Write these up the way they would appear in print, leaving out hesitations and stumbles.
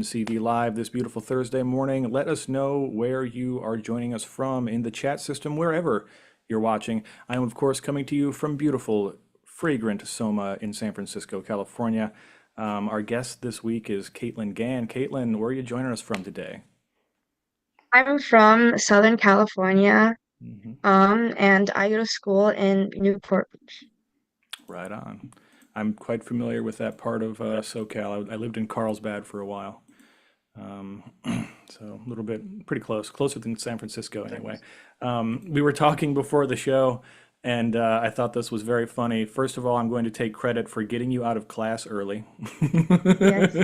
CV Live this beautiful Thursday morning. Let us know where you are joining us from in the chat system, wherever you're watching. I am, of course, coming to you from beautiful, fragrant Soma in San Francisco, California. Our guest this week is Katelyn Gan. Katelyn, where are you joining us from today? I'm from Southern California, Mhm. and I go to school in Newport. Right on. I'm quite familiar with that part of SoCal. I lived in Carlsbad for a while. Um, so a little bit pretty close, closer than San Francisco anyway. We were talking before the show, and I thought this was very funny. First of all, I'm going to take credit for getting you out of class early. Yes.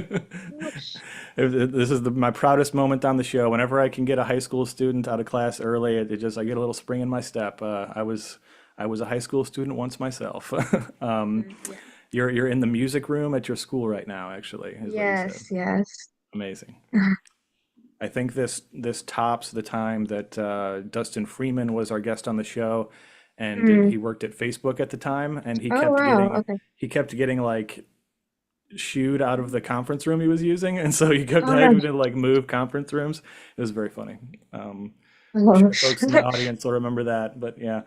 This is my proudest moment on the show. Whenever I can get a high school student out of class early, it just I get a little spring in my step. I was a high school student once myself. Yeah. You're in the music room at your school right now, actually, is what you said. Yes, yes. Amazing. I think this tops the time that Dustin Freeman was our guest on the show, and he Mm. worked at Facebook at the time, and he Oh, kept wow. getting Okay. he kept getting like shooed out of the conference room he was using, and so he kept Oh, no. having to like move conference rooms. It was very funny. I'm Oh, sure folks in the audience will remember that, but yeah.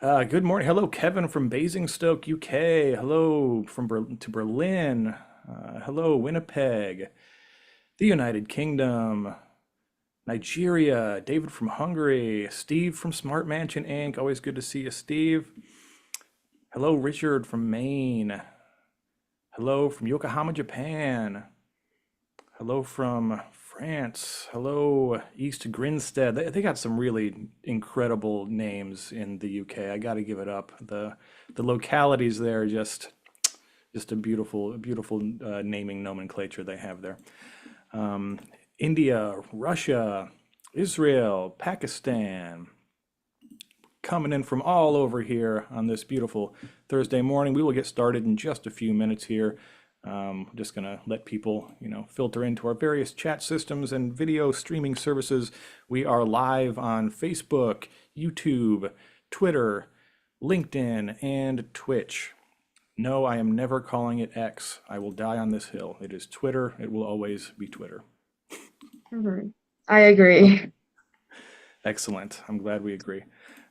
Good morning. Hello, Kevin from Basingstoke, UK. Hello from to Berlin. Hello, Winnipeg, the United Kingdom. Nigeria, David from Hungary, Steve from Smart Mansion Inc. Always good to see you, Steve. Hello, Richard from Maine. Hello from Yokohama, Japan. Hello from France. Hello, East Grinstead. They got some really incredible names in the UK. I got to give it up. The localities there are just a beautiful naming nomenclature they have there. Um, India, Russia, Israel, Pakistan, coming in from all over here on this beautiful Thursday morning. We will get started in just a few minutes here. Just gonna let people, filter into our various chat systems and video streaming services. We are live on Facebook, YouTube, Twitter, LinkedIn, and Twitch. No, I am never calling it X. I will die on this hill. It is Twitter. It will always be Twitter. mhm. I agree. Excellent. I'm glad we agree.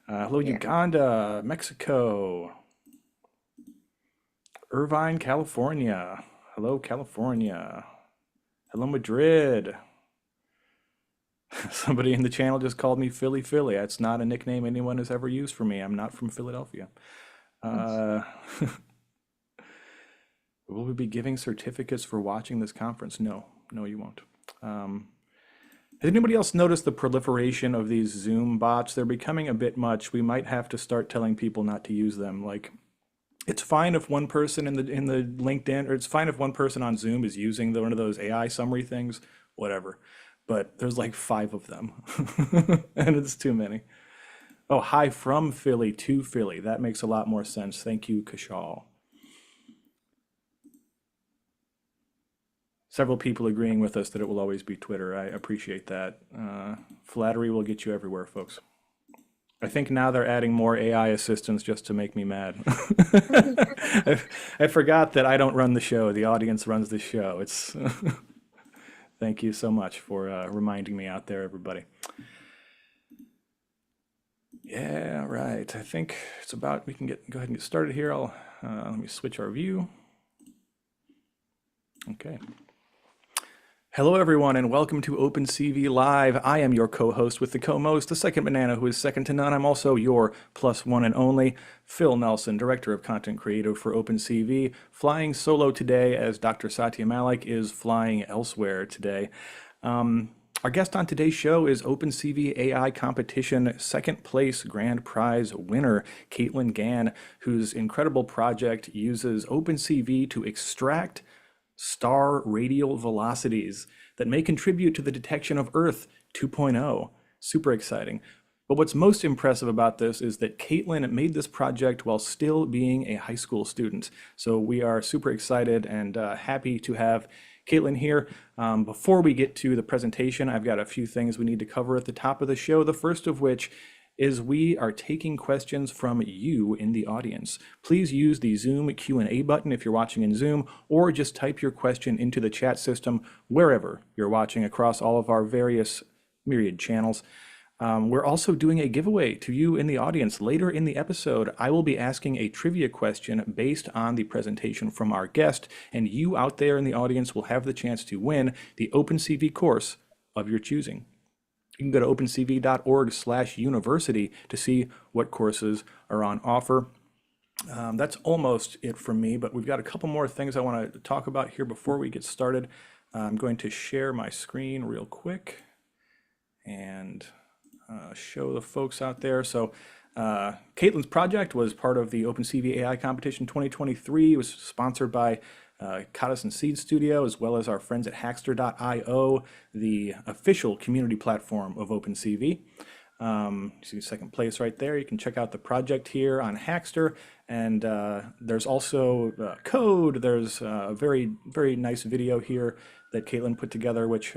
Hello, Yeah. Uganda, Mexico, Irvine, California. Hello, California. Hello, Madrid. Somebody in the channel just called me Philly Philly. That's not a nickname anyone has ever used for me. I'm not from Philadelphia. Uh, will we be giving certificates for watching this conference? No, no, you won't. Um, Has anybody else noticed the proliferation of these Zoom bots? They're becoming a bit much. We might have to start telling people not to use them. Like, it's fine if one person in the LinkedIn, or it's fine if one person on Zoom is using one of those AI summary things, whatever. But there's like five of them, and it's too many. Oh, hi from Philly to Philly. That makes a lot more sense. Thank you, Kashal. Several people agreeing with us that it will always be Twitter. I appreciate that. Flattery will get you everywhere, folks. I think now they're adding more AI assistants just to make me mad. I forgot that I don't run the show. The audience runs the show. It's thank you so much for reminding me out there, everybody. Yeah, right. I think it's about we can go ahead and get started here. I'll let me switch our view. Okay. Hello, everyone, and welcome to OpenCV Live. I am your co-host with the co-most, the second banana who is second to none. I'm also your plus one and only, Phil Nelson, Director of Content Creative for OpenCV, flying solo today as Dr. Satya Malik is flying elsewhere today. Our guest on today's show is OpenCV AI Competition second place grand prize winner, Katelyn Gan, whose incredible project uses OpenCV to extract star radial velocities that may contribute to the detection of Earth 2.0. Super exciting. But what's most impressive about this is that Katelyn made this project while still being a high school student. So we are super excited and happy to have Katelyn here. Before we get to the presentation, I've got a few things we need to cover at the top of the show. The first of which is we are taking questions from you in the audience. Please use the Zoom Q&A button if you're watching in Zoom, or just type your question into the chat system wherever you're watching across all of our various myriad channels. We're also doing a giveaway to you in the audience. Later in the episode, I will be asking a trivia question based on the presentation from our guest, and you out there in the audience will have the chance to win the OpenCV course of your choosing. You can go to opencv.org/university to see what courses are on offer. That's almost it from me, but we've got a couple more things I want to talk about here before we get started. I'm going to share my screen real quick and show the folks out there. So Katelyn's project was part of the OpenCV AI Competition 2023. It was sponsored by Katelyn Seed Studio, as well as our friends at Hackster.io, the official community platform of OpenCV. See second place right there. You can check out the project here on Hackster, and there's also code. There's a very, very nice video here that Katelyn put together, which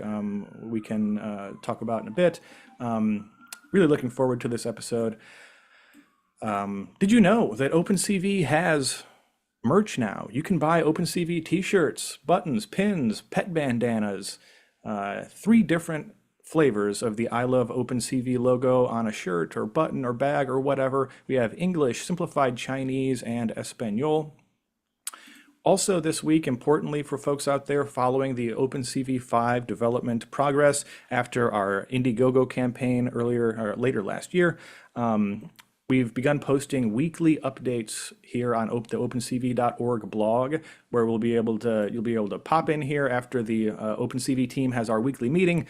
we can talk about in a bit. Really looking forward to this episode. Did you know that OpenCV has merch now? You can buy OpenCV t-shirts, buttons, pins, pet bandanas, 3 different flavors of the I Love OpenCV logo on a shirt or button or bag or whatever. We have English, Simplified Chinese, and Espanol. Also this week, importantly for folks out there following the OpenCV 5 development progress after our Indiegogo campaign later last year, we've begun posting weekly updates here on the opencv.org blog, where you'll be able to pop in here after the OpenCV team has our weekly meeting.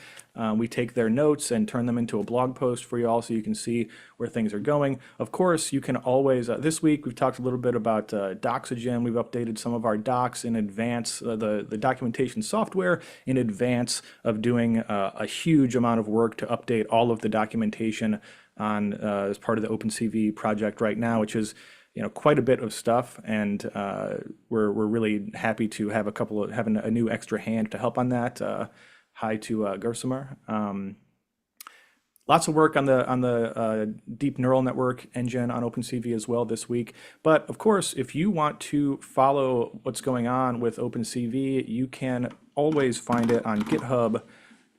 We take their notes and turn them into a blog post for you all so you can see where things are going. Of course, you can always, this week we've talked a little bit about Doxygen. We've updated some of our docs in advance, the documentation software in advance of doing a huge amount of work to update all of the documentation on as part of the OpenCV project right now, which is quite a bit of stuff, and we're really happy to have having a new extra hand to help on that. Hi to Gersimer. Lots of work on the deep neural network engine on OpenCV as well this week. But of course, if you want to follow what's going on with OpenCV, you can always find it on GitHub,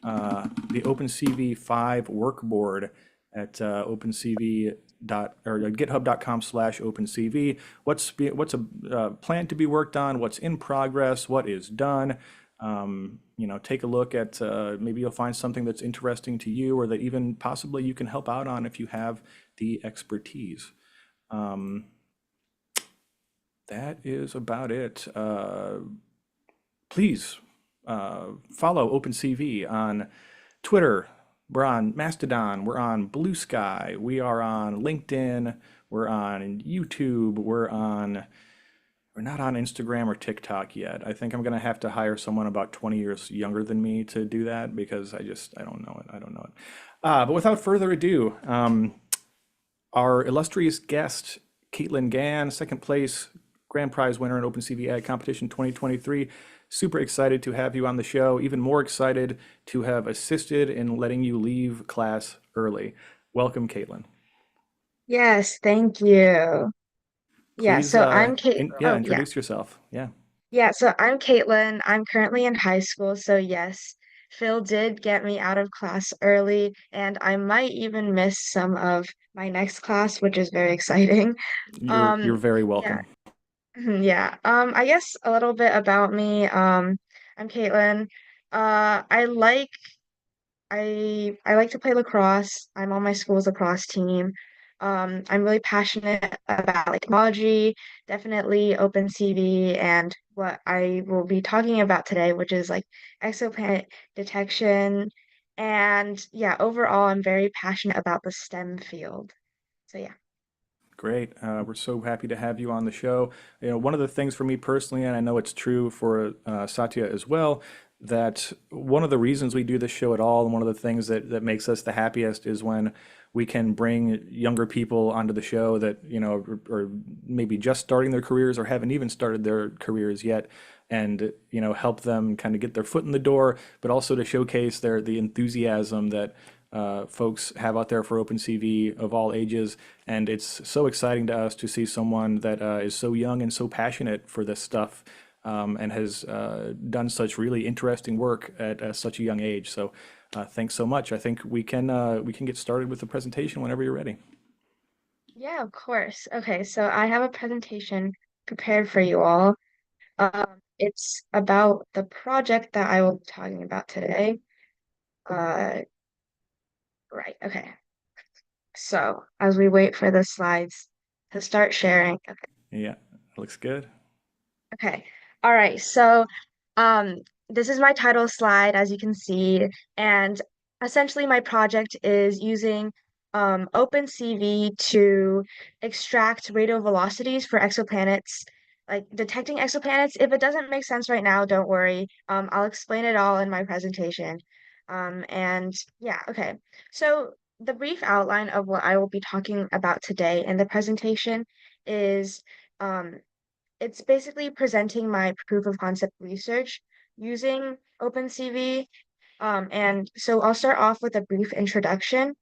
the OpenCV 5 workboard at github.com/opencv. What's planned to be worked on, what's in progress, what is done. Take a look at, maybe you'll find something that's interesting to you, or that even possibly you can help out on if you have the expertise. That is about it. Please follow OpenCV on Twitter. We're on Mastodon, we're on Blue Sky, we are on LinkedIn, we're on YouTube, we're not on Instagram or TikTok yet. I think I'm gonna have to hire someone about 20 years younger than me to do that, because I don't know it. But without further ado, our illustrious guest, Katelyn Gan, second place grand prize winner in OpenCV AI Competition 2023. Super excited to have you on the show. Even more excited to have assisted in letting you leave class early. Welcome, Katelyn. Yes, thank you. Yeah, Please, so I'm Kate. Oh, yeah. introduce yourself. Yeah. Yeah, so I'm Caitlin. I'm currently in high school, so yes, Phil did get me out of class early, and I might even miss some of my next class, which is very exciting. You're very Yeah, welcome. yeah. I guess a little bit about me. I'm Caitlin. I like I like to play lacrosse. I'm on my school's lacrosse team. I'm really passionate about like technology, definitely OpenCV, and what I will be talking about today, which is like exoplanet detection. And yeah, overall, I'm very passionate about the STEM field. So yeah. Great. We're so happy to have you on the show. One of the things for me personally, and I know it's true for Satya as well, that one of the reasons we do this show at all, and one of the things that makes us the happiest, is when we can bring younger people onto the show that, or maybe just starting their careers or haven't even started their careers yet, and, help them kind of get their foot in the door, but also to showcase the enthusiasm that folks have out there for OpenCV of all ages. And it's so exciting to us to see someone that is so young and so passionate for this stuff, and has done such really interesting work at such a young age. So thanks so much. I think we can get started with the presentation whenever you're ready. Yeah, of course. Okay, so I have a presentation prepared for you all. It's about the project that I will be talking about today. Uh, right, okay. So as we wait for the slides to start sharing, Yeah, looks good. okay. All right. So, um, this is my title slide, as you can see, and essentially my project is using OpenCV to extract radial velocities for exoplanets, like detecting exoplanets. If it doesn't make sense right now, don't worry. I'll explain it all in my presentation. And yeah, okay. So the brief outline of what I will be talking about today in the presentation is um, it's basically presenting my proof of concept research using OpenCV. And so I'll start off with a brief introduction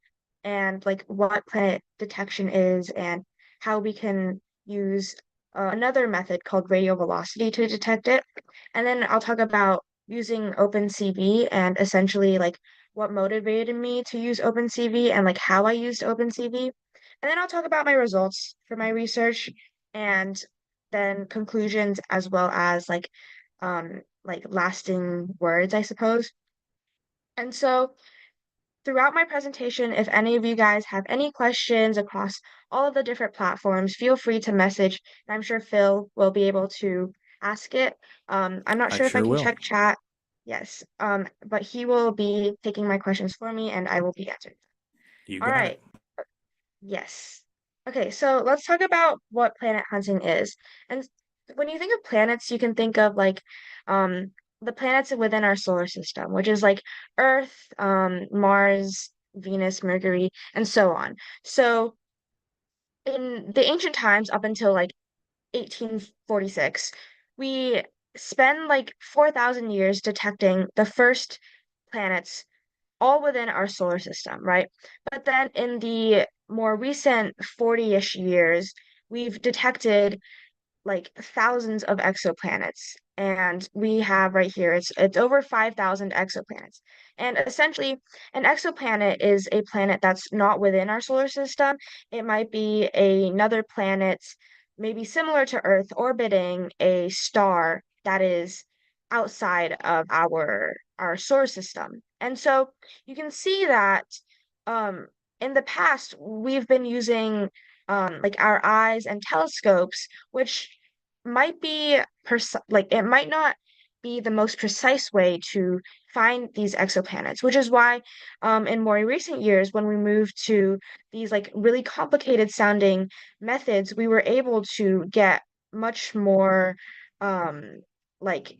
and like what planet detection is and how we can use another method called radial velocity to detect it. And then I'll talk about using OpenCV and essentially like what motivated me to use OpenCV and like how I used OpenCV. And then I'll talk about my results for my research and then conclusions as well as like lasting words, I suppose. And so throughout my presentation, if any of you guys have any questions across all of the different platforms, feel free to message, and I'm sure Phil will be able to ask it. I'm not I sure if I sure can will. check chat. Yes, but he will be taking my questions for me and I will be answering. You All got it. right. Yes. Okay, so let's talk about what planet hunting is. And when you think of planets, you can think of like um the planets within our solar system, which is like Earth, Mars, Venus, Mercury, and so on. So in the ancient times up until like 1846, we spend like 4,000 years detecting the first planets all within our solar system, right? But then in the more recent 40-ish years, we've detected like thousands of exoplanets. And we have right here, it's over 5,000 exoplanets. And essentially, an exoplanet is a planet that's not within our solar system. It might be another planet, maybe similar to Earth, orbiting a star that is outside of our solar system. And so you can see that um, in the past, we've been using like our eyes and telescopes which might be like it might not be the most precise way to find these exoplanets, which is why in more recent years, when we moved to these like really complicated sounding methods, we were able to get much more um, like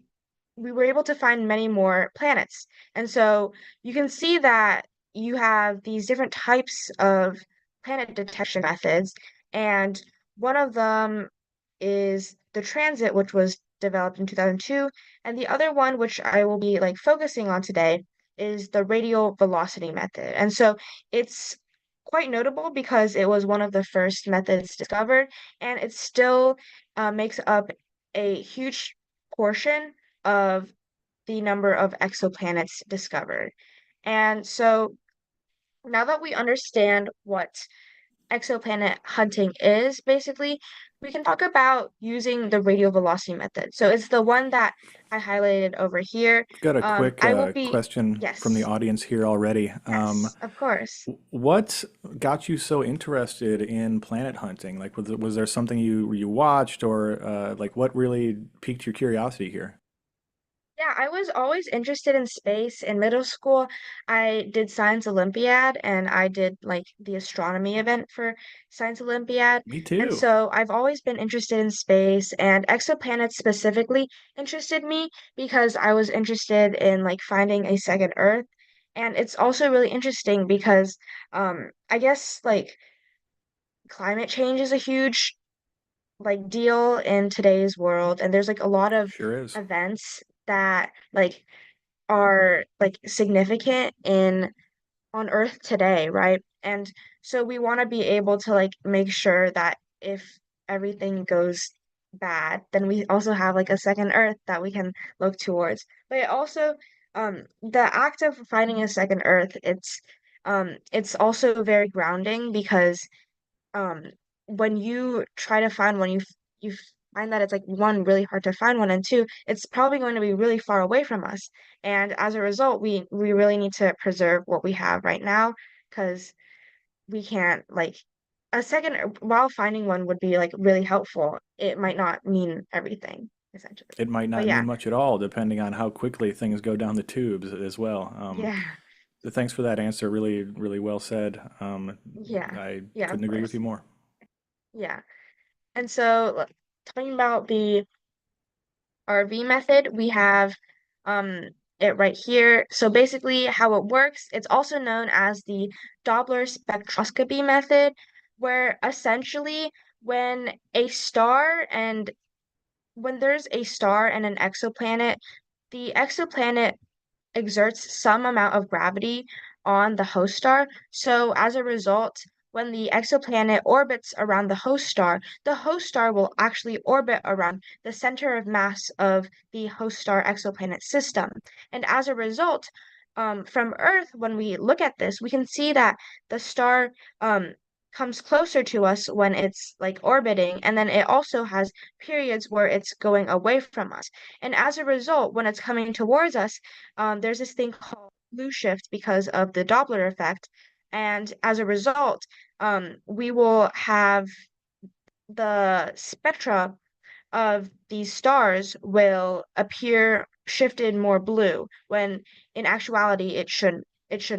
we were able to find many more planets. And so you can see that you have these different types of planet detection methods, and one of them is the transit, which was developed in 2002, and the other one, which I will be like focusing on today, is the radial velocity method. And so it's quite notable because it was one of the first methods discovered, and it still makes up a huge portion of the number of exoplanets discovered. And so now that we understand what exoplanet hunting is, basically, we can talk about using the radial velocity method. So it's the one that I highlighted over here. Got a quick I will be, question from the yes, audience here already. yes, of course. What got you so interested in planet hunting? Like, was there something you watched, or like what really piqued your curiosity here? Yeah, I was always interested in space. In middle school, I did Science Olympiad and I did like the astronomy event for Science Olympiad. Me And too. so I've always been interested in space and exoplanets specifically interested me because I was interested in like finding a second Earth. And it's also really interesting because I guess like climate change is a huge like deal in today's world and there's like a lot of Sure is. events that like are like significant in on Earth today, right? And so we want to be able to like make sure that if everything goes bad, then we also have like a second Earth that we can look towards. But it also, the act of finding a second Earth, it's also very grounding because um when you try to find one, you find that it's like one, really hard to find one, and two, it's probably going to be really far away from us. And as a result, we really need to preserve what we have right now because we can't like a second while finding one would be like really helpful. It might not mean everything, essentially. It might But not yeah, mean much at all, depending on how quickly things go down the tubes as well. yeah, So thanks for that answer. Really, really well said. yeah, I yeah, of couldn't agree with course. you more. Yeah. And so talking about the RV method, we have it right here. So basically how it works, it's also known as the Doppler spectroscopy method, where essentially when a star and when there's a star and an exoplanet, the exoplanet exerts some amount of gravity on the host star. So as a result, when the exoplanet orbits around the host star will actually orbit around the center of mass of the host star exoplanet system. And as a result, from Earth, when we look at this, we can see that the star comes closer to us when it's like orbiting, and then it also has periods where it's going away from us. And as a result, when it's coming towards us, there's this thing called blue shift because of the Doppler effect. And as a result, we will have the spectra of these stars will appear shifted more blue when in actuality it should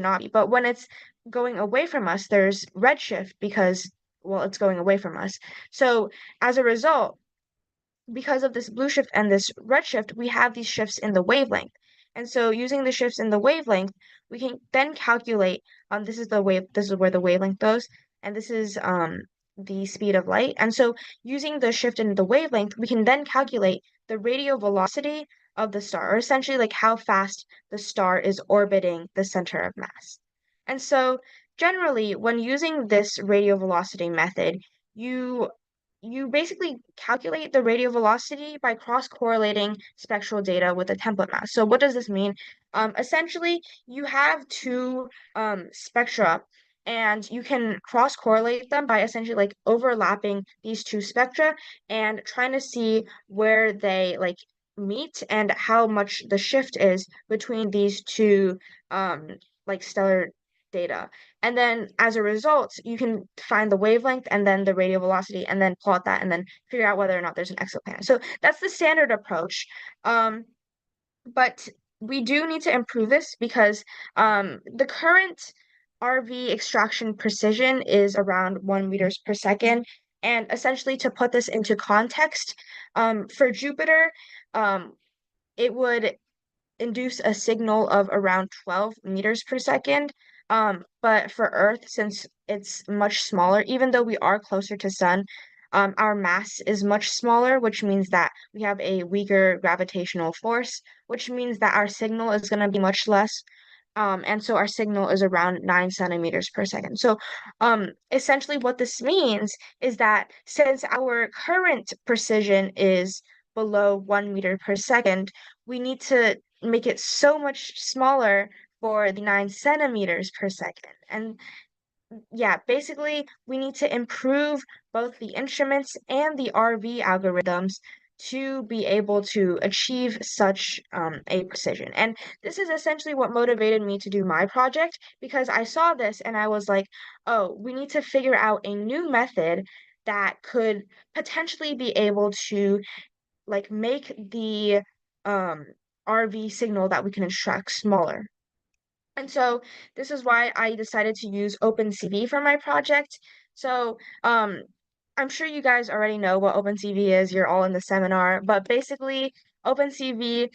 not be. But when it's going away from us, there's redshift because well, it's going away from us. So as a result, because of this blue shift and this red shift, we have these shifts in the wavelength. And so using the shifts in the wavelength, we can then calculate, this is where the wavelength goes, and this is the speed of light. And so using the shift in the wavelength, we can then calculate the radial velocity of the star, or essentially like how fast the star is orbiting the center of mass. And so generally, when using this radial velocity method, you you basically calculate the radial velocity by cross-correlating spectral data with a template mass. So what does this mean? Essentially, you have two spectra, and you can cross-correlate them by essentially like overlapping these two spectra and trying to see where they like meet and how much the shift is between these two um, like stellar data. And then as a result, you can find the wavelength and then the radial velocity and then plot that and then figure out whether or not there's an exoplanet. So that's the standard approach. But we do need to improve this because the current RV extraction precision is around 1 meters per second. And essentially, to put this into context, for Jupiter, um, it would induce a signal of around 12 meters per second. But for Earth, since it's much smaller, even though we are closer to Sun, our mass is much smaller, which means that we have a weaker gravitational force, which means that our signal is going to be much less. And so our signal is around 9 centimeters per second. So, essentially, what this means is that since our current precision is below 1 meter per second, we need to make it so much smaller for the 9 centimeters per second. And yeah, basically, we need to improve both the instruments and the RV algorithms to be able to achieve such a precision. And this is essentially what motivated me to do my project because I saw this and I was like, oh, we need to figure out a new method that could potentially be able to like make the um, RV signal that we can extract smaller. And so this is why I decided to use OpenCV for my project. So I'm sure you guys already know what OpenCV is. You're all in the seminar, but basically OpenCV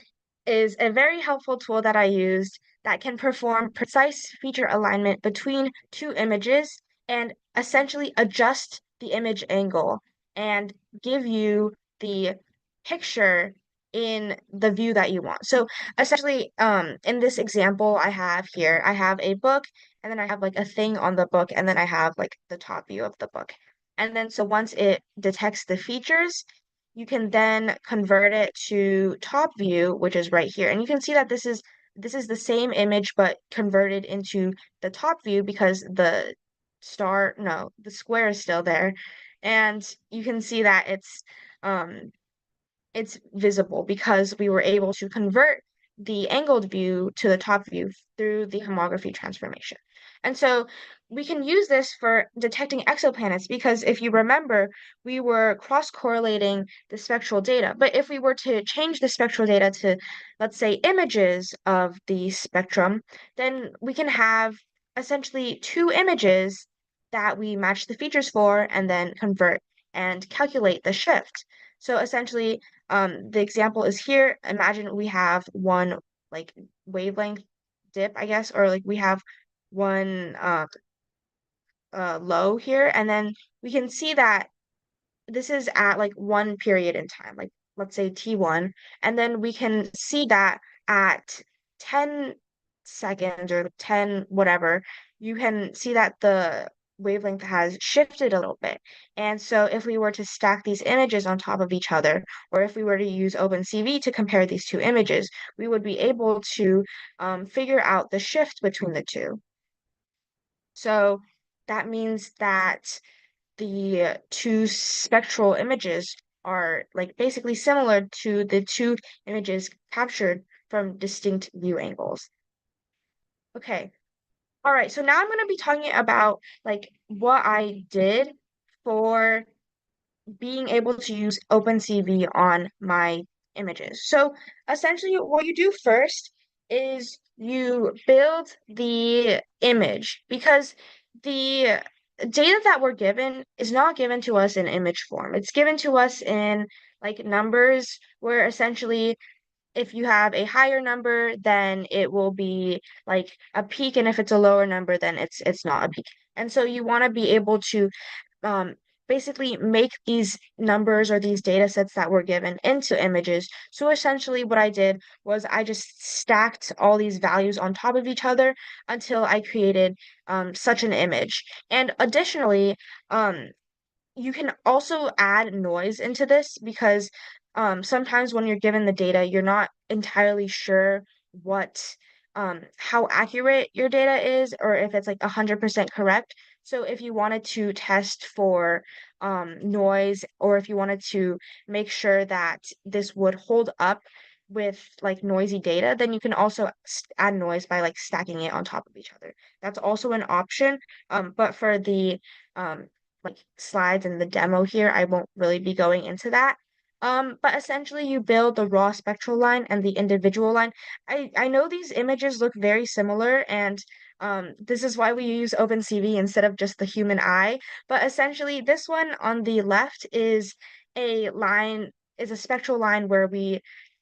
is a very helpful tool that I used that can perform precise feature alignment between two images and essentially adjust the image angle and give you the picture in the view that you want. So essentially, in this example I have here, I have a book, and then I have like a thing on the book, and then I have like the top view of the book. And then so once it detects the features, you can then convert it to top view, which is right here. And you can see that this is the same image but converted into the top view because the square is still there. And you can see that um it's visible because we were able to convert the angled view to the top view through the homography transformation. And so we can use this for detecting exoplanets because if you remember, we were cross-correlating the spectral data. But if we were to change the spectral data to, let's say, images of the spectrum, then we can have essentially two images that we match the features for and then convert and calculate the shift. So essentially, the example is here. Imagine we have one like wavelength dip, I guess, or like we have one low here, and then we can see that this is at like one period in time, like let's say T1, and then we can see that at 10 seconds or 10 whatever, you can see that the wavelength has shifted a little bit. And so if we were to stack these images on top of each other, or if we were to use OpenCV to compare these two images, we would be able to figure out the shift between the two. So that means that the two spectral images are like basically similar to the two images captured from distinct view angles. Okay. All right. So now I'm going to be talking about like what I did for being able to use OpenCV on my images. So essentially, what you do first is you build the image because the data that we're given is not given to us in image form. It's given to us in like numbers, where essentially if you have a higher number, then it will be like a peak, and if it's a lower number, then it's not a peak. And so you want to be able to um, basically make these numbers or these data sets that were given into images. So essentially what I did was I just stacked all these values on top of each other until I created such an image. And additionally, um, you can also add noise into this because sometimes when you're given the data, you're not entirely sure what how accurate your data is or if it's like 100% correct. So if you wanted to test for noise or if you wanted to make sure that this would hold up with like noisy data, then you can also add noise by like stacking it on top of each other. That's also an option. But for the um, like slides and the demo here, I won't really be going into that. But essentially you build the raw spectral line and the individual line. I know these images look very similar and this is why we use OpenCV instead of just the human eye. But essentially this one on the left is a spectral line where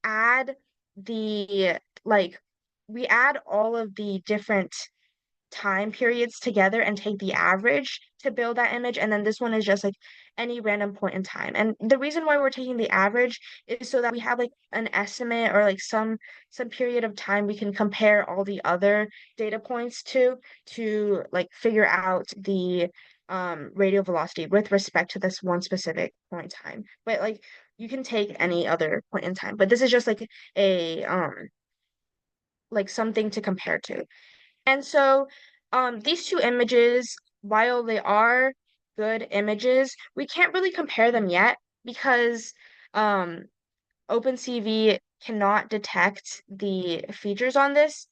add the like we add all of the different time periods together and take the average to build that image. And then this one is just like any random point in time. And the reason why we're taking the average is so that we have like an estimate or like some period of time we can compare all the other data points to like figure out the radial velocity with respect to this one specific point in time. But like you can take any other point in time. But this is just a like something to compare to. And so, these two images, while they are good images, we can't really compare them yet because um, OpenCV cannot detect the features on this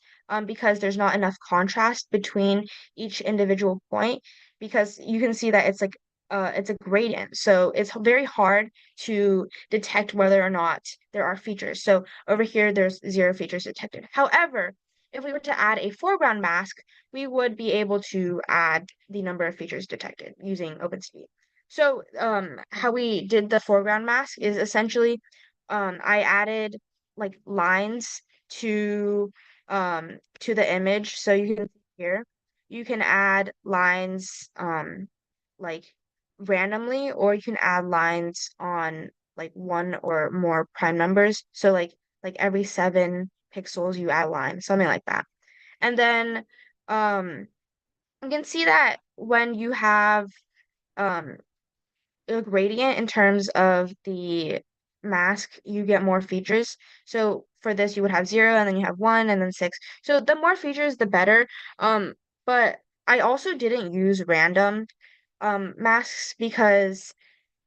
because there's not enough contrast between each individual point because you can see that it's a gradient. So it's very hard to detect whether or not there are features. So over here, there's zero features detected. However, if we were to add a foreground mask, we would be able to add the number of features detected using OpenCV. So how we did the foreground mask is essentially I added like lines to the image. So you can see here, you can add lines like randomly, or you can add lines on like one or more prime numbers. So like every 7 pixels you add a line, something like that. And then um you can see that when you have um a gradient in terms of the mask, you get more features. So for this, you would have 0, and then you have 1, and then 6. So the more features, the better. But I also didn't use random masks because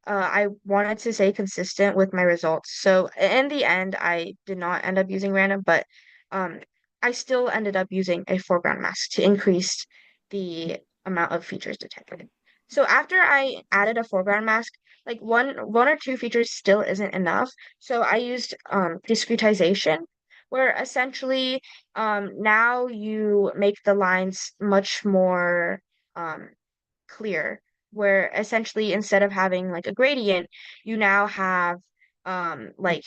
I wanted to stay consistent with my results. So in the end, I did not end up using random, but um, I still ended up using a foreground mask to increase the amount of features detected. So after I added a foreground mask, like one or two features still isn't enough. So I used discretization, where essentially now you make the lines much more um, clear, where essentially instead of having like a gradient, you now have like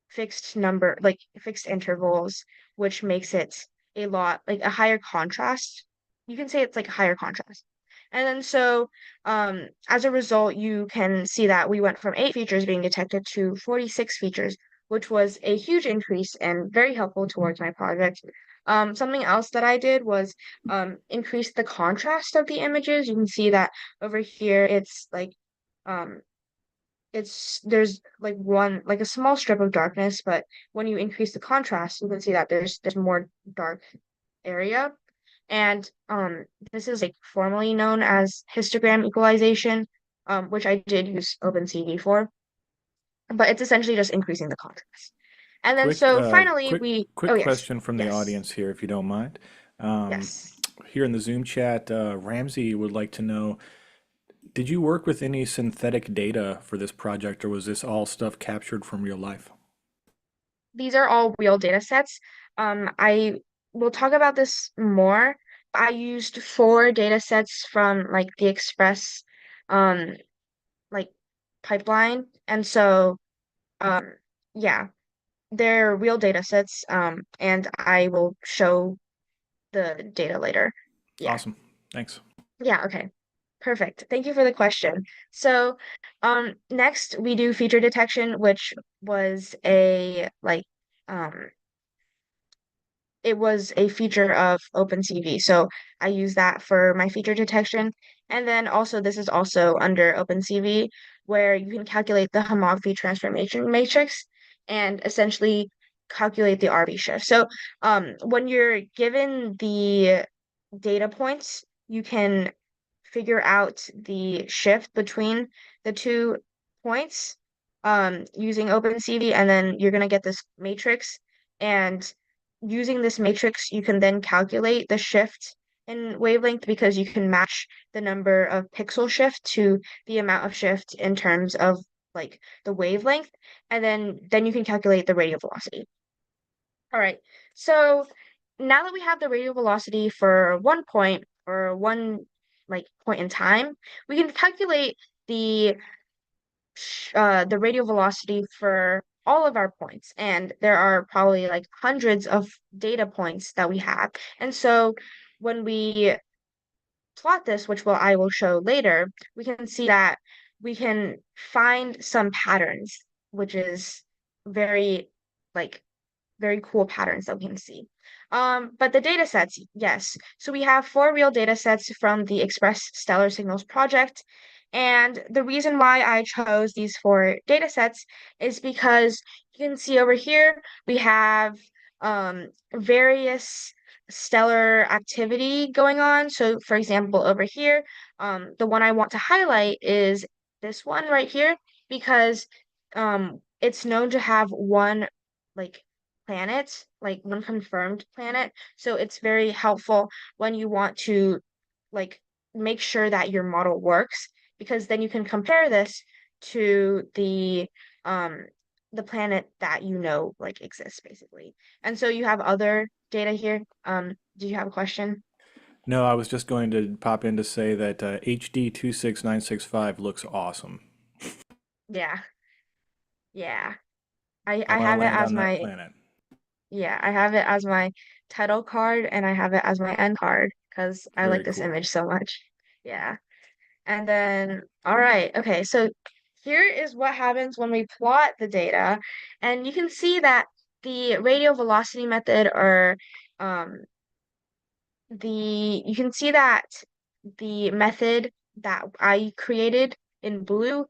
fixed intervals, which makes it a lot like a higher contrast. You can say it's like a higher contrast. And then so as a result, you can see that we went from 8 features being detected to 46 features, which was a huge increase and very helpful towards my project. Something else that I did was increase the contrast of the images. You can see that over here it's like um there's like one like a small strip of darkness, but when you increase the contrast, you can see that there's more dark area. And this is like formally known as histogram equalization, which I did use OpenCV for, but it's essentially just increasing the contrast. And then Quick, so finally quick oh yes, question from the yes, audience here, if you don't mind. Um, yes. Here in the Zoom chat, Ramsey would like to know, did you work with any synthetic data for this project, or was this all stuff captured from real life? These are all real data sets. I will talk about this more. I used 4 data sets from like the Express um like pipeline. And so um yeah, they're real data sets and I will show the data later. Yeah. Awesome. Thanks. Yeah, okay. Perfect. Thank you for the question. So, next we do feature detection, which was a like um it was a feature of OpenCV. So I use that for my feature detection. And then also this is also under OpenCV where you can calculate the homography transformation matrix and essentially calculate the RV shift. So when you're given the data points, you can figure out the shift between the 2 points using OpenCV, and then you're going to get this matrix. And using this matrix, you can then calculate the shift in wavelength because you can match the number of pixel shift to the amount of shift in terms of like the wavelength, and then you can calculate the radial velocity. All right. So now that we have the radial velocity for one point or one like point in time, we can calculate the radial velocity for all of our points. And there are probably like hundreds of data points that we have. And so when we plot this, which I will show later, we can see that we can find some patterns, which is very like very cool patterns that we can see. But the data sets, yes. So we have 4 real data sets from the Express Stellar Signals project. And the reason why I chose these 4 data sets is because you can see over here we have various stellar activity going on. So for example, over here, the one I want to highlight is this one right here because it's known to have one like planet, like one confirmed planet. So it's very helpful when you want to like make sure that your model works because then you can compare this to um the planet that you know like exists basically. And so you have other data here. Do you have a question? No, I was just going to pop in to say that HD 26965 looks awesome. Yeah. Yeah. I I want to have it land as on that my planet. yeah, I have it as my title card and I have it as my end card because I like Very this cool. image so much. Yeah. And then, all right, okay, so here is what happens when we plot the data, and you can see that the radial velocity method or um, you can see that the method that I created in blue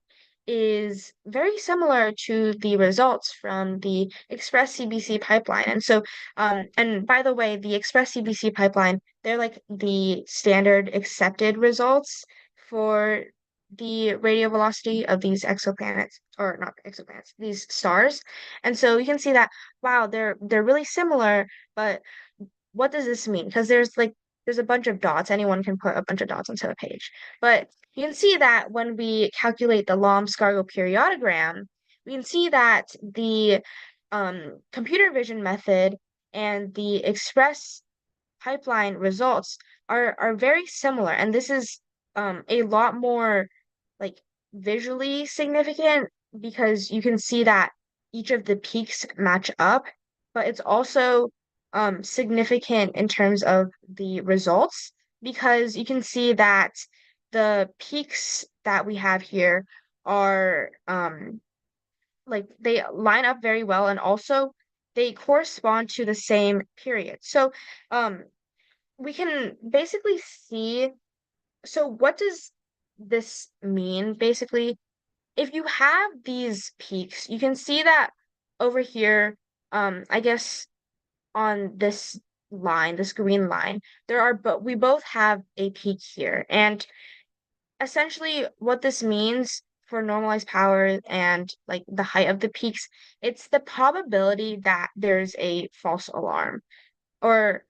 is very similar to the results from the Express CBC pipeline. And so, and by the way, the Express CBC pipeline, they're like the standard accepted results for the radial velocity of these exoplanets, or not exoplanets, these stars. And so you can see that, wow, they're really similar, but what does this mean? Because there's a bunch of dots. Anyone can put a bunch of dots onto a page. But you can see that when we calculate the Lom-Scargo periodogram, we can see that the computer vision method and the express pipeline results are very similar. And this is a lot more like visually significant because you can see that each of the peaks match up, but it's also significant in terms of the results because you can see that the peaks that we have here are like they line up very well and also they correspond to the same period. So um we can basically see, so what does this mean basically? If you have these peaks, you can see that over here, I guess on this line, this green line, but we both have a peak here. And essentially what this means for normalized power and like the height of the peaks, it's the probability that there's a false alarm. Or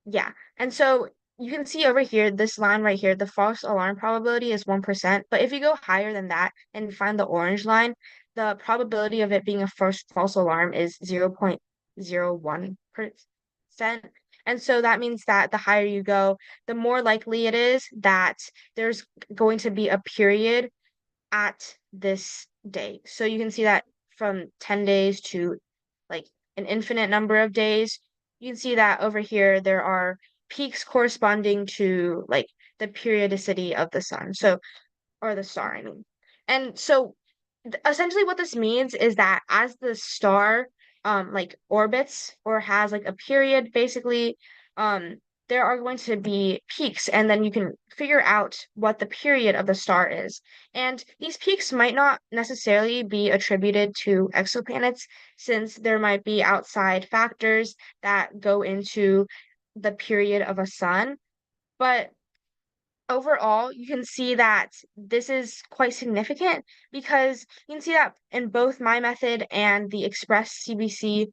yeah. And so you can see over here, this line right here, the false alarm probability is 1%. But if you go higher than that and find the orange line, the probability of it being a first false alarm is 0.01%. And so that means that the higher you go, the more likely it is that there's going to be a period at this date. So you can see that from 10 days to like an infinite number of days. You can see that over here there are peaks corresponding to like the periodicity of the sun. So or the star, I mean. And so essentially what this means is that as the star like orbits or has like a period, basically there are going to be peaks, and then you can figure out what the period of the star is. And these peaks might not necessarily be attributed to exoplanets, since there might be outside factors that go into the period of a sun. But overall, you can see that this is quite significant because you can see that in both my method and the Express CBC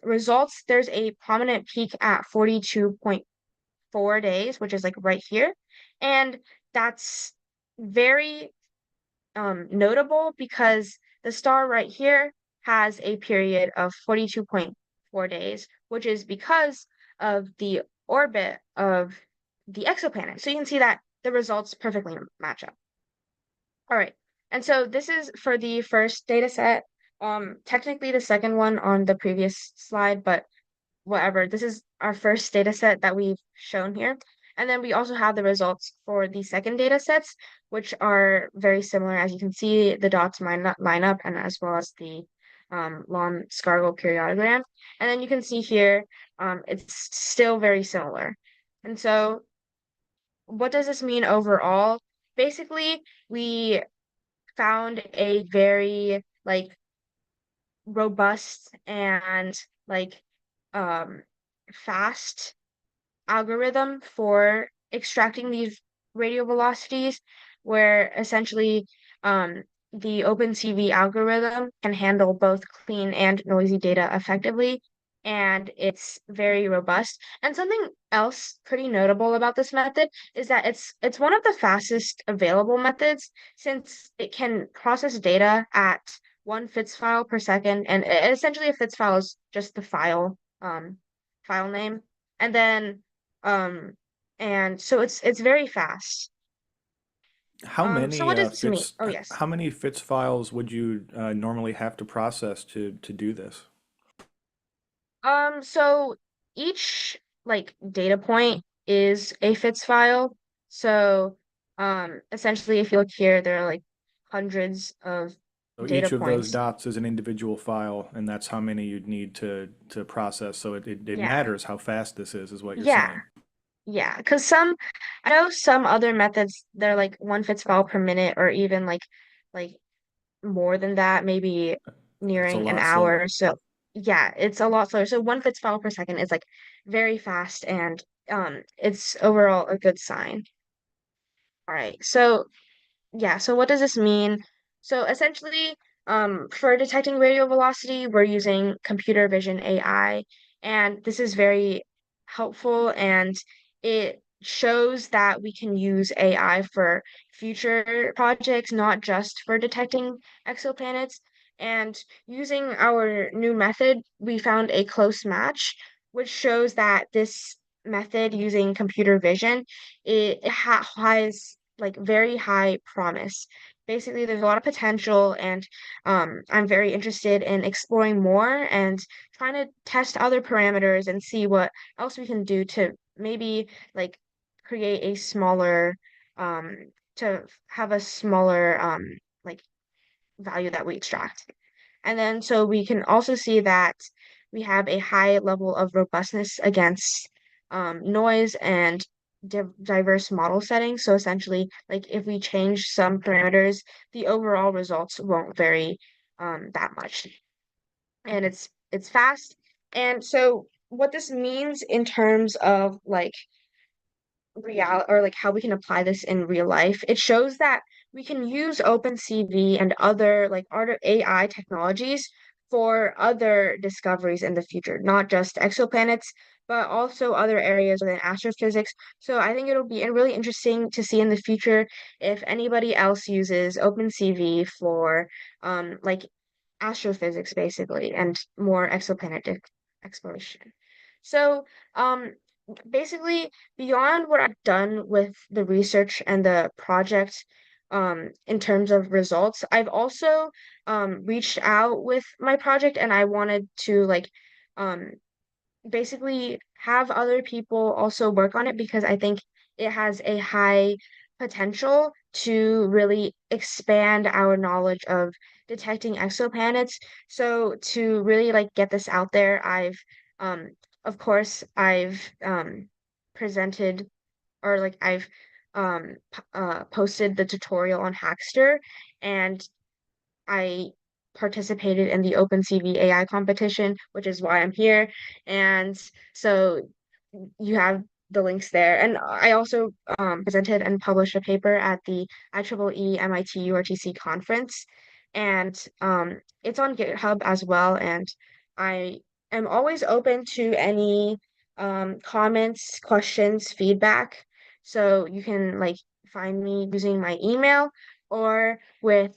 results, there's a prominent peak at 42.4 days, which is like right here. And that's very notable because the star right here has a period of 42.4 days, which is because of the orbit of the exoplanet. So you can see that the results perfectly match up. All right. And so this is for the first data set. Technically the second one on the previous slide, but whatever. This is our first data set that we've shown here. And then we also have the results for the second data sets, which are very similar. As you can see, the dots line up, and as well as the Lom-Scargo periodogram. And then you can see here, it's still very similar. And so what does this mean overall? Basically, we found a very like robust and like um fast algorithm for extracting these radial velocities, where essentially the OpenCV algorithm can handle both clean and noisy data effectively, and it's very robust. And something else pretty notable about this method is that it's one of the fastest available methods since it can process data at one FITS file per second, and essentially a FITS file is just the file name. And then and so it's very fast. So what does this mean? Oh yes. How many FITS files would you normally have to process to do this? So each like data point is a FITS file. So essentially if you look here, there are like hundreds of So data each of those points. dots is an individual file, and that's how many you'd need to process. So it Yeah. matters how fast this is what you're Yeah. saying. Yeah. Because I know some other methods, they're like one fits file per minute or even like more than that, maybe It's a nearing an lot hour. slower. So yeah, it's a lot slower. So one fits file per second is like very fast and it's overall a good sign. All right. So yeah, so what does this mean? So essentially, for detecting radial velocity, we're using computer vision AI, and this is very helpful and it shows that we can use AI for future projects, not just for detecting exoplanets. And using our new method, we found a close match, which shows that this method using computer vision, it has like very high promise. Basically, there's a lot of potential, and I'm very interested in exploring more and trying to test other parameters and see what else we can do to maybe like create a smaller, to have a smaller like value that we extract. And then so we can also see that we have a high level of robustness against noise and diverse model settings. So essentially, like if we change some parameters, the overall results won't vary that much. And it's fast. And so what this means in terms of like real or like how we can apply this in real life. It shows that we can use OpenCV and other like art AI technologies for other discoveries in the future, not just exoplanets, but also other areas within astrophysics. So I think it'll be really interesting to see in the future if anybody else uses OpenCV for like astrophysics basically and more exoplanet exploration. So um basically beyond what I've done with the research and the project in terms of results, I've also reached out with my project and I wanted to like um basically have other people also work on it because I think it has a high potential to really expand our knowledge of detecting exoplanets. So to really like get this out there, um of course I've presented or like I've posted the tutorial on Hackster and I participated in the OpenCV AI competition, which is why I'm here. And so you have the links there. And I also presented and published a paper at the IEEE MIT URTC conference. And it's on GitHub as well. And I am always open to any comments, questions, feedback. So you can like find me using my email or with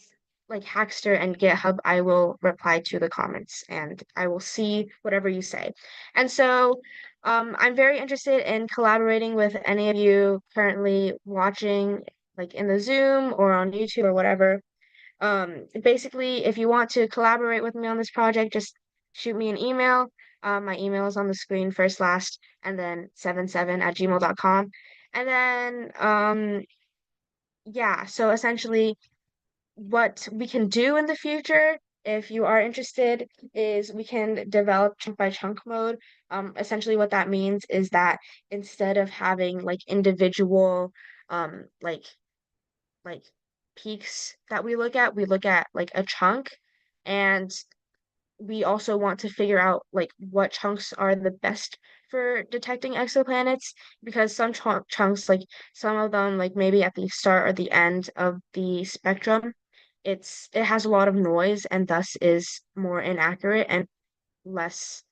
like Hackster and GitHub, I will reply to the comments and I will see whatever you say. And so I'm very interested in collaborating with any of you currently watching, like in the Zoom or on YouTube or whatever. Basically, if you want to collaborate with me on this project, just shoot me an email. My email is on the screen first, last, and then 77@gmail.com. And then, yeah, so essentially, what we can do in the future, if you are interested, is we can develop chunk by chunk mode. Essentially what that means is that instead of having like individual um like like peaks that we look at like a chunk and we also want to figure out like what chunks are the best for detecting exoplanets because some chunks like some of them like maybe at the start or the end of the spectrum it has a lot of noise and thus is more inaccurate and less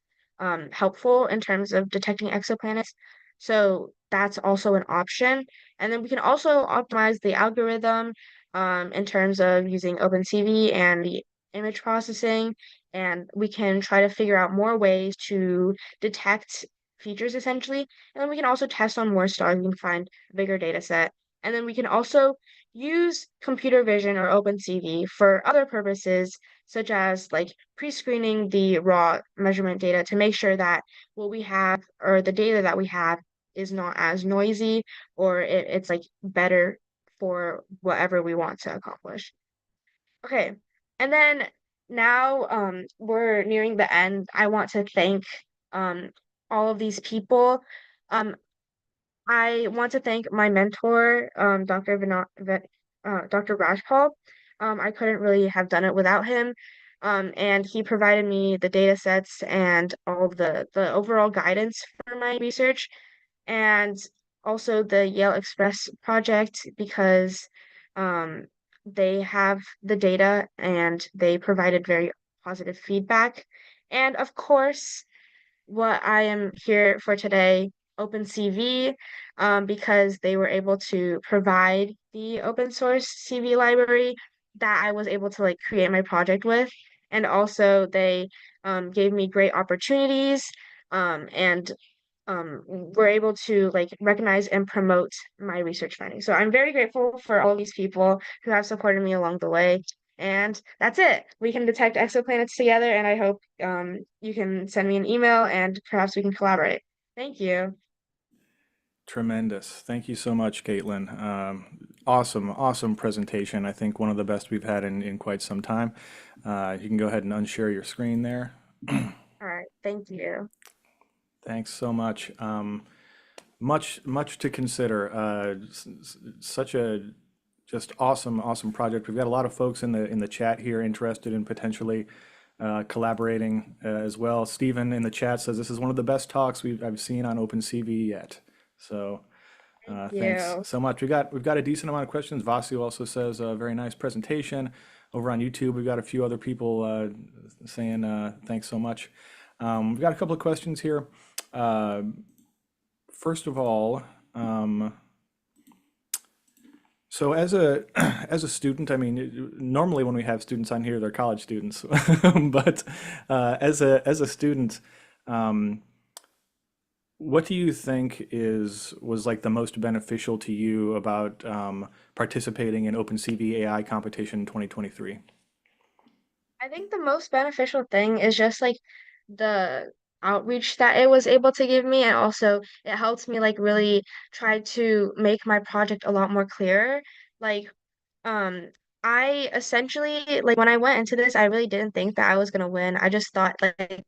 helpful in terms of detecting exoplanets. So that's also an option. And then we can also optimize the algorithm in terms of using OpenCV and the image processing. And we can try to figure out more ways to detect features essentially. And then we can also test on more stars. We can find a bigger data set. And then we can also use computer vision or OpenCV for other purposes such as like pre-screening the raw measurement data to make sure that what we have or the data that we have is not as noisy or it's like better for whatever we want to accomplish. Okay. And then now we're nearing the end. I want to thank um all of these people. Um I want to thank my mentor, Dr. Rajpal. I couldn't really have done it without him. And he provided me the data sets and all of the overall guidance for my research, and also the Yale Express project because um, they have the data and they provided very positive feedback. And of course, what I am here for today, OpenCV, because they were able to provide the open source CV library that I was able to like create my project with. And also they gave me great opportunities and were able to like recognize and promote my research findings. So I'm very grateful for all these people who have supported me along the way. And that's it. We can detect exoplanets together, and I hope you can send me an email and perhaps we can collaborate. Thank you. Tremendous. Thank you so much, Caitlin. Awesome, awesome presentation. I think one of the best we've had in quite some time. You can go ahead and unshare your screen there. All right. Thank you. Thanks so much. Much to consider. Such a just awesome project. We've got a lot of folks in the chat here interested in potentially collaborating as well. Stephen in the chat says this is one of the best talks I've seen on OpenCV yet. So Thank thanks you. so much. We've got a decent amount of questions. Vasu also says a very nice presentation. Over on YouTube, we've got a few other people saying thanks so much. We've got a couple of questions here. Uh, First of all, um, so as a as a student, I mean, normally when we have students on here, they're college students, but as a student, um, what do you think was like the most beneficial to you about participating in OpenCV AI Competition 2023? I think the most beneficial thing is just like the outreach that it was able to give me, and also it helped me like really try to make my project a lot more clearer. Like, um, I essentially like when I went into this, I really didn't think that I was gonna win. I just thought like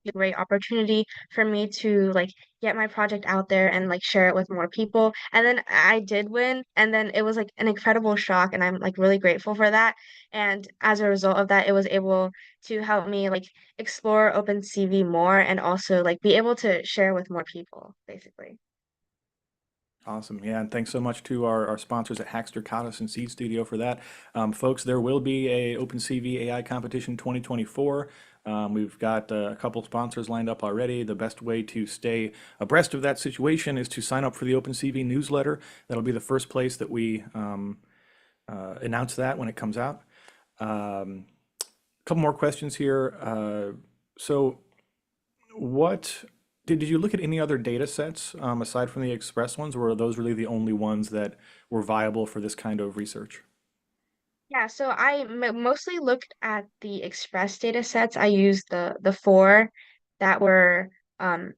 a great opportunity for me to like get my project out there and like share it with more people. And then I did win, and then it was like an incredible shock, and I'm like really grateful for that. And as a result of that, it was able to help me like explore OpenCV more and also like be able to share with more people, basically. Awesome. Yeah, and thanks so much to our sponsors at Hackster, Cottis, and Seed Studio for that. Folks, there will be a OpenCV AI Competition 2024. We've got a couple sponsors lined up already. The best way to stay abreast of that situation is to sign up for the OpenCV newsletter. That'll be the first place that we announce that when it comes out. A couple more questions here. So what did you look at any other data sets aside from the Express ones, or are those really the only ones that were viable for this kind of research? Yeah, so I mostly looked at the Express data sets. I used the four that were um,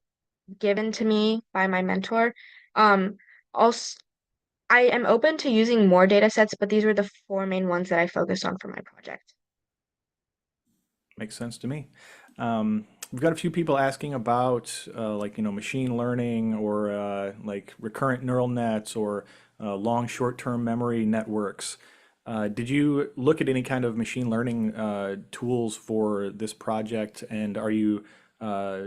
given to me by my mentor. Um, also, I am open to using more data sets, but these were the four main ones that I focused on for my project. Makes sense to me. We've got a few people asking about like machine learning or like recurrent neural nets or long short-term memory networks. Did you look at any kind of machine learning tools for this project? And are you, uh,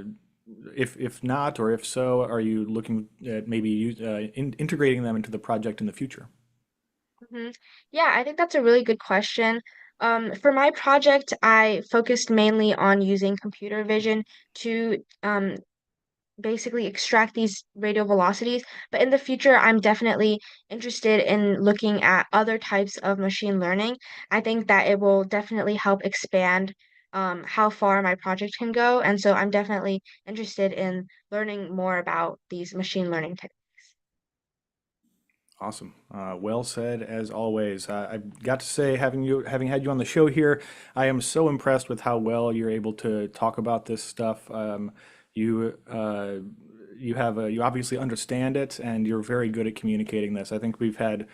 if not, or if so, are you looking at maybe integrating them into the project in the future? Hmm. Yeah, I think that's a really good question. For my project, I focused mainly on using computer vision to basically extract these radial velocities. But in the future, I'm definitely interested in looking at other types of machine learning. I think that it will definitely help expand how far my project can go. And so I'm definitely interested in learning more about these machine learning techniques. Awesome. Well said, as always. I've got to say, having had you on the show here, I am so impressed with how well you're able to talk about this stuff. You you obviously understand it, and you're very good at communicating this. I think we've had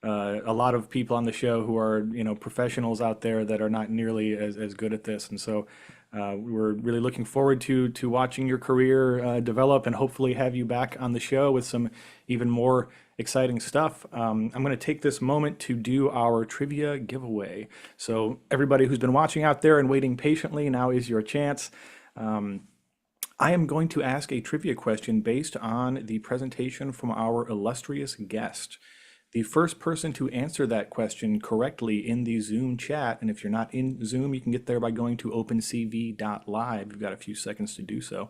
a lot of people on the show who are, professionals out there that are not nearly as good at this. And so we're really looking forward to watching your career develop and hopefully have you back on the show with some even more exciting stuff. I'm going to take this moment to do our trivia giveaway. So everybody who's been watching out there and waiting patiently, now is your chance. I am going to ask a trivia question based on the presentation from our illustrious guest. The first person to answer that question correctly in the Zoom chat, and if you're not in Zoom, you can get there by going to opencv.live. You've got a few seconds to do so.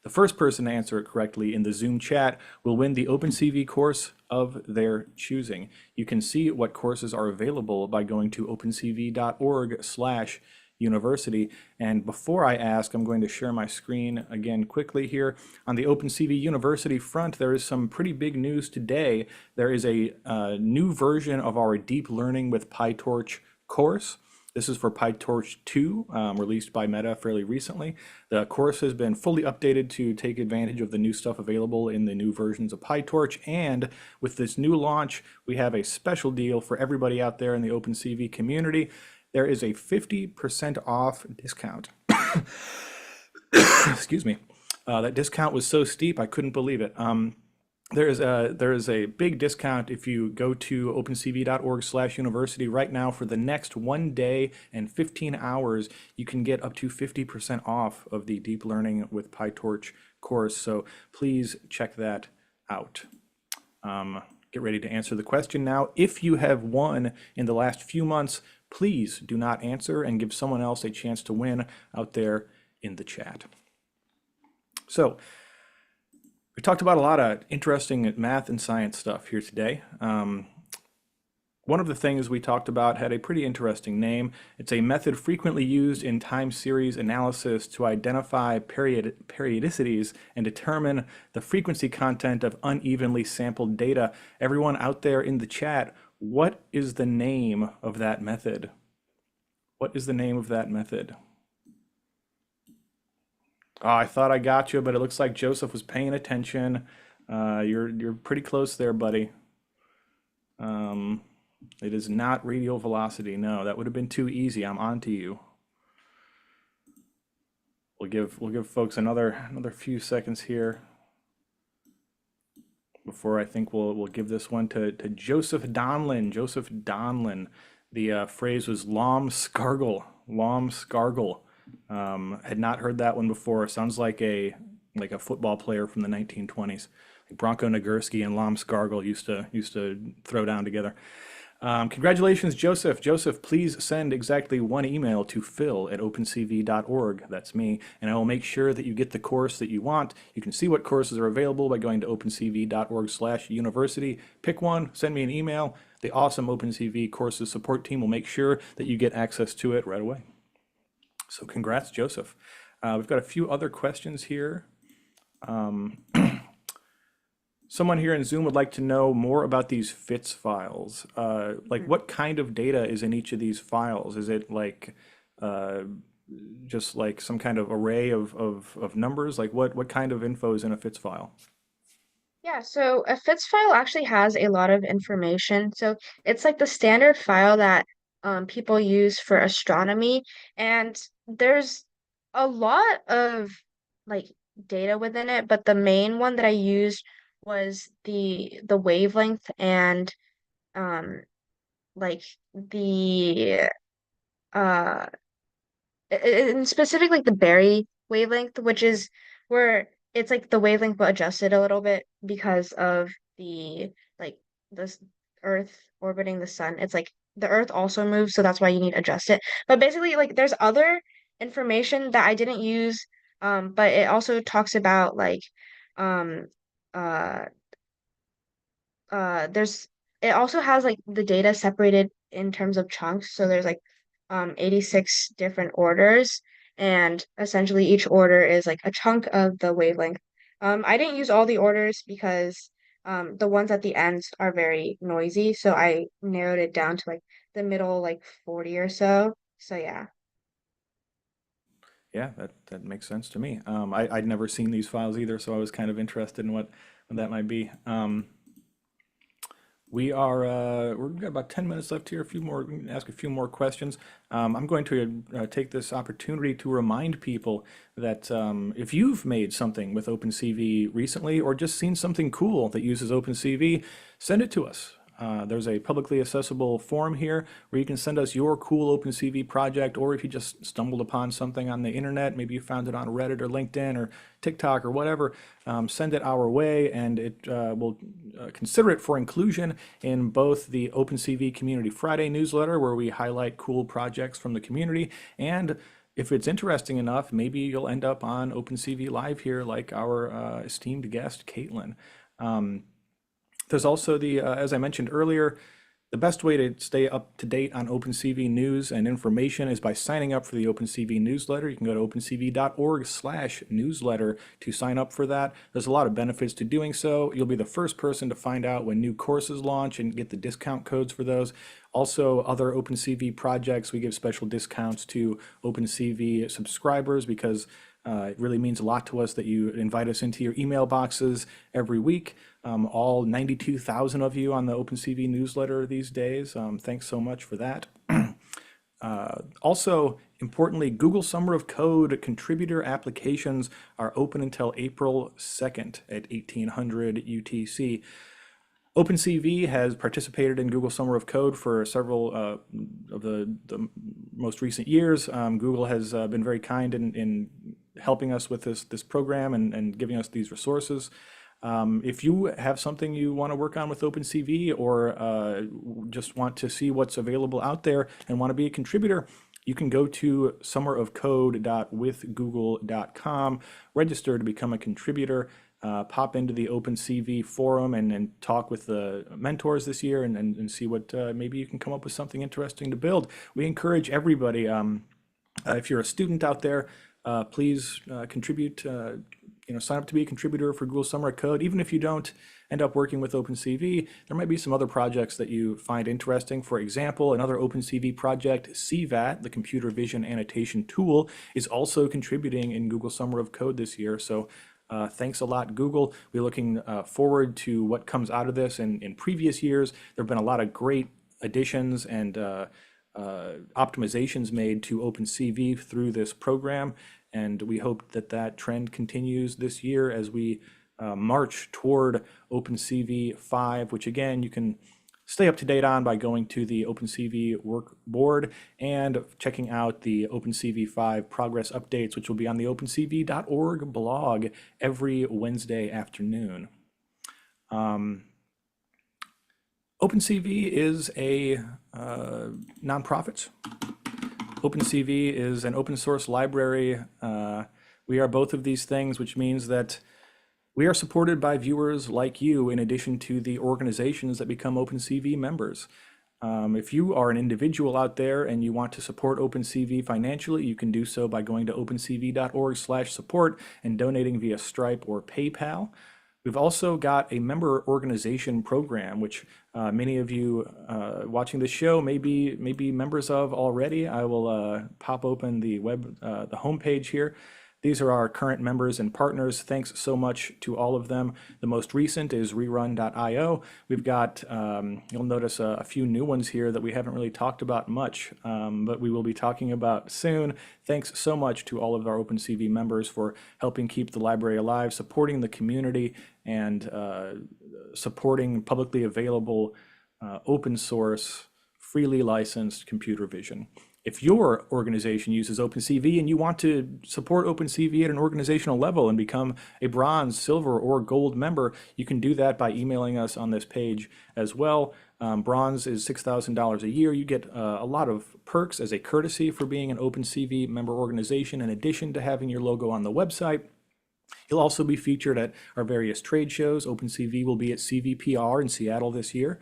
The first person to answer it correctly in the Zoom chat will win the OpenCV course of their choosing. You can see what courses are available by going to opencv.org/university. And before I ask, I'm going to share my screen again quickly here. On the OpenCV University front, there is some pretty big news today. There is a new version of our Deep Learning with PyTorch course. This is for PyTorch 2, released by Meta fairly recently. The course has been fully updated to take advantage of the new stuff available in the new versions of PyTorch. And with this new launch, we have a special deal for everybody out there in the OpenCV community. There is a 50% off discount. Excuse me. That discount was so steep, I couldn't believe it. There is a big discount if you go to opencv.org/university right now. For the next 1 day and 15 hours, you can get up to 50% off of the Deep Learning with PyTorch course. So please check that out. Get ready to answer the question now. If you have won in the last few months, please do not answer and give someone else a chance to win out there in the chat. So we talked about a lot of interesting math and science stuff here today. One of the things we talked about had a pretty interesting name. It's a method frequently used in time series analysis to identify periodicities and determine the frequency content of unevenly sampled data. Everyone out there in the chat, what is the name of that method? What is the name of that method? Oh, I thought I got you, but it looks like Joseph was paying attention. You're pretty close there, buddy. It is not radial velocity. No, that would have been too easy. I'm on to you. We'll give folks another few seconds here before I think we'll give this one to Joseph Donlin. Joseph Donlin. The phrase was lom scargle. Lom scargle. Had not heard that one before. Sounds like a football player from the 1920s. Like Bronco Nagurski and Lom Scargle used to throw down together. Congratulations, Joseph. Joseph, please send exactly one email to phil@opencv.org. That's me, and I will make sure that you get the course that you want. You can see what courses are available by going to opencv.org/university. Pick one, send me an email. The awesome OpenCV courses support team will make sure that you get access to it right away. So congrats, Joseph. We've got a few other questions here. Someone here in Zoom would like to know more about these FITS files. Like what kind of data is in each of these files? Is it like just like some kind of array of numbers? Like what kind of info is in a FITS file? Yeah, so a FITS file actually has a lot of information. So it's like the standard file that people use for astronomy, and there's a lot of like data within it, but the main one that I used was the wavelength and um like the uh in specific like the Berry wavelength, which is where it's like the wavelength but adjusted a little bit because of the like this Earth orbiting the sun. It's like the Earth also moves, so that's why you need to adjust it. But basically, like there's other information that I didn't use, but it also talks about like um uh there's it also has like the data separated in terms of chunks. So there's like 86 different orders, and essentially each order is like a chunk of the wavelength. I didn't use all the orders because the ones at the ends are very noisy, so I narrowed it down to like the middle like 40 or so. So yeah. Yeah, that makes sense to me. I'd never seen these files either, so I was kind of interested in what that might be. We've got about 10 minutes left here, a few more, we can ask a few more questions. I'm going to take this opportunity to remind people that if you've made something with OpenCV recently or just seen something cool that uses OpenCV, send it to us. There's a publicly accessible forum here where you can send us your cool OpenCV project, or if you just stumbled upon something on the internet, maybe you found it on Reddit or LinkedIn or TikTok or whatever, send it our way, and it will consider it for inclusion in both the OpenCV Community Friday newsletter, where we highlight cool projects from the community, and if it's interesting enough, maybe you'll end up on OpenCV Live here, like our esteemed guest, Katelyn. There's also as I mentioned earlier, the best way to stay up to date on OpenCV news and information is by signing up for the OpenCV newsletter. You can go to opencv.org/newsletter to sign up for that. There's a lot of benefits to doing so. You'll be the first person to find out when new courses launch and get the discount codes for those. Also, other OpenCV projects, we give special discounts to OpenCV subscribers because it really means a lot to us that you invite us into your email boxes every week. All 92,000 of you on the OpenCV newsletter these days. Thanks so much for that. Also, importantly, Google Summer of Code contributor applications are open until April 2nd at 1800 UTC. OpenCV has participated in Google Summer of Code for several of the most recent years. Google has been very kind in helping us with this program and giving us these resources. If you have something you want to work on with OpenCV, or just want to see what's available out there and want to be a contributor, you can go to summerofcode.withgoogle.com, register to become a contributor, pop into the OpenCV forum and talk with the mentors this year and see what maybe you can come up with something interesting to build. We encourage everybody, if you're a student out there, please contribute, sign up to be a contributor for Google Summer of Code. Even if you don't end up working with OpenCV, there might be some other projects that you find interesting. For example, another OpenCV project, CVAT, the Computer Vision Annotation Tool, is also contributing in Google Summer of Code this year. So thanks a lot, Google. We're looking forward to what comes out of this. In previous years, there have been a lot of great additions and optimizations made to OpenCV through this program, and we hope that that trend continues this year as we march toward OpenCV 5, which again, you can stay up to date on by going to the OpenCV work board and checking out the OpenCV 5 progress updates, which will be on the opencv.org blog every Wednesday afternoon. OpenCV is a nonprofit. OpenCV is an open source library. We are both of these things, which means that we are supported by viewers like you, in addition to the organizations that become OpenCV members. If you are an individual out there and you want to support OpenCV financially, you can do so by going to opencv.org/support and donating via Stripe or PayPal. We've also got a member organization program, which many of you watching this show may be members of already. I will pop open the homepage here. These are our current members and partners. Thanks so much to all of them. The most recent is rerun.io. We've got, you'll notice a few new ones here that we haven't really talked about much, but we will be talking about soon. Thanks so much to all of our OpenCV members for helping keep the library alive, supporting the community, and supporting publicly available, open source, freely licensed computer vision. If your organization uses OpenCV and you want to support OpenCV at an organizational level and become a bronze, silver, or gold member, you can do that by emailing us on this page as well. Bronze is $6,000 a year. You get a lot of perks as a courtesy for being an OpenCV member organization, in addition to having your logo on the website. You'll also be featured at our various trade shows. OpenCV will be at CVPR in Seattle this year.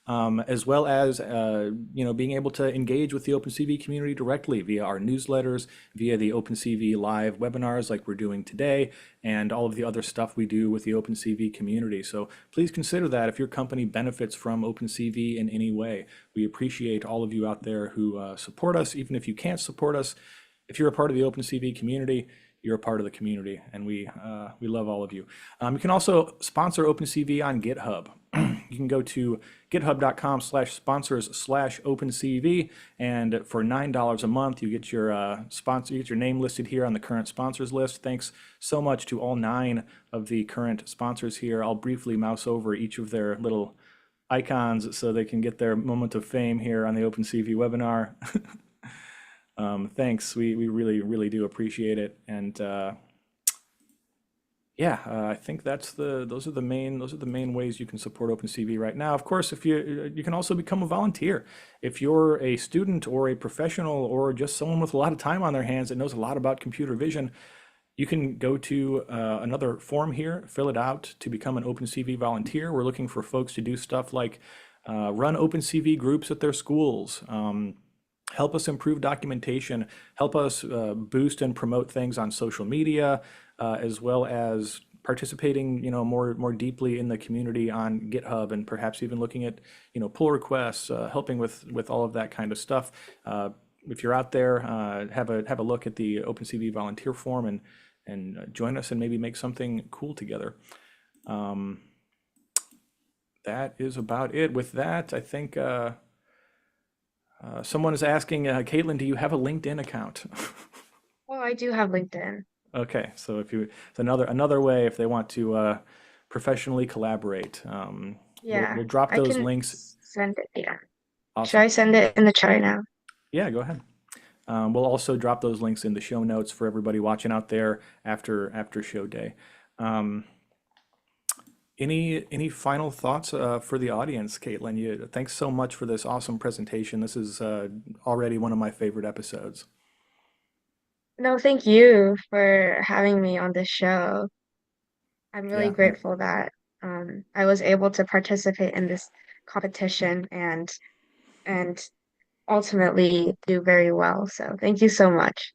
As well as being able to engage with the OpenCV community directly via our newsletters, via the OpenCV live webinars like we're doing today, and all of the other stuff we do with the OpenCV community. So please consider that if your company benefits from OpenCV in any way. We appreciate all of you out there who support us, even if you can't support us. If you're a part of the OpenCV community, you're a part of the community, and we love all of you. You can also sponsor OpenCV on GitHub. You can go to github.com/sponsors/OpenCV, and for $9 a month, you get your sponsor, you get your name listed here on the current sponsors list. Thanks so much to all 9 of the current sponsors here. I'll briefly mouse over each of their little icons so they can get their moment of fame here on the OpenCV webinar. Thanks, we really, really do appreciate it. And yeah, I think those are the main ways you can support OpenCV right now. Of course, if you can also become a volunteer. If you're a student or a professional or just someone with a lot of time on their hands that knows a lot about computer vision, you can go to another form here, fill it out to become an OpenCV volunteer. We're looking for folks to do stuff like run OpenCV groups at their schools, help us improve documentation, help us boost and promote things on social media, as well as participating, more deeply in the community on GitHub, and perhaps even looking at, pull requests, helping with all of that kind of stuff. If you're out there, have a look at the OpenCV volunteer form and join us and maybe make something cool together. That is about it. With that, I think someone is asking, Katelyn, do you have a LinkedIn account? Well, I do have LinkedIn. Okay, so it's another way if they want to professionally collaborate. We'll Yeah, drop I those can links. send it. Yeah. Should Awesome. I send it in the chat right now? Yeah, go ahead. We'll also drop those links in the show notes for everybody watching out there after show day. Any final thoughts for the audience, Katelyn? Thanks so much for this awesome presentation. This is already one of my favorite episodes. No, thank you for having me on this show. I'm really Yeah, grateful that I was able to participate in this competition and ultimately do very well. So thank you so much.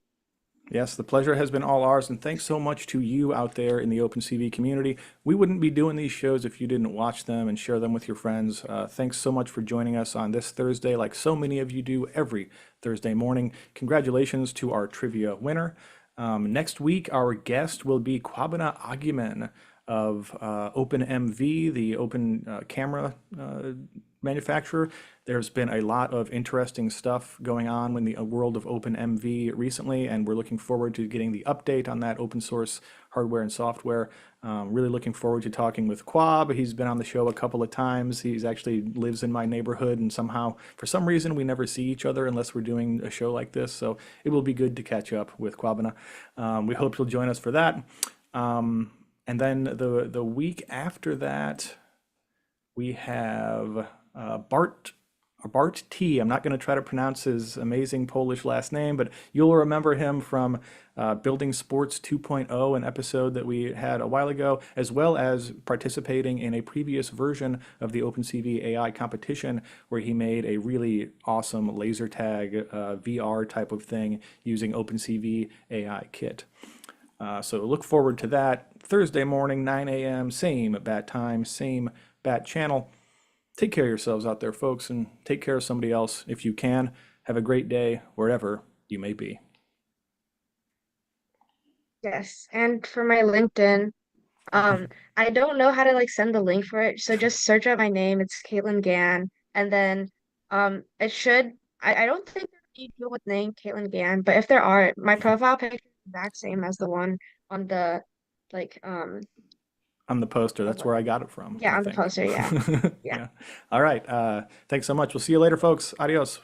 yes, the pleasure has been all ours, and thanks so much to you out there in the OpenCV community. We wouldn't be doing these shows if you didn't watch them and share them with your friends. Thanks so much for joining us on this Thursday, like so many of you do every Thursday morning. Congratulations to our trivia winner. Next week, our guest will be Kwabena Agiman of OpenMV, the open camera manufacturer. There's been a lot of interesting stuff going on in the world of OpenMV recently, and we're looking forward to getting the update on that open source hardware and software. Really looking forward to talking with Quab. He's been on the show a couple of times. He's actually lives in my neighborhood, and somehow, for some reason, we never see each other unless we're doing a show like this. So it will be good to catch up with Kwabena. We hope you'll join us for that. And then the week after that, we have Bart T. I'm not going to try to pronounce his amazing Polish last name, but you'll remember him from Building Sports 2.0, an episode that we had a while ago, as well as participating in a previous version of the OpenCV AI competition, where he made a really awesome laser tag VR type of thing using OpenCV AI Kit. So look forward to that Thursday morning, 9 a.m., same bat time, same bat channel. Take care of yourselves out there, folks, and take care of somebody else if you can. Have a great day wherever you may be. Yes, and for my LinkedIn, I don't know how to like send the link for it, so just search up my name. It's Katelyn Gan, and then it should. I don't think there are any people with name Katelyn Gan, but if there are, my profile picture is the exact same as the one on the like On the poster, of that's what? where I got it from, I Yeah, on the think. poster. Yeah, yeah. Yeah. All right. Thanks so much. We'll see you later, folks. Adios.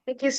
Thank you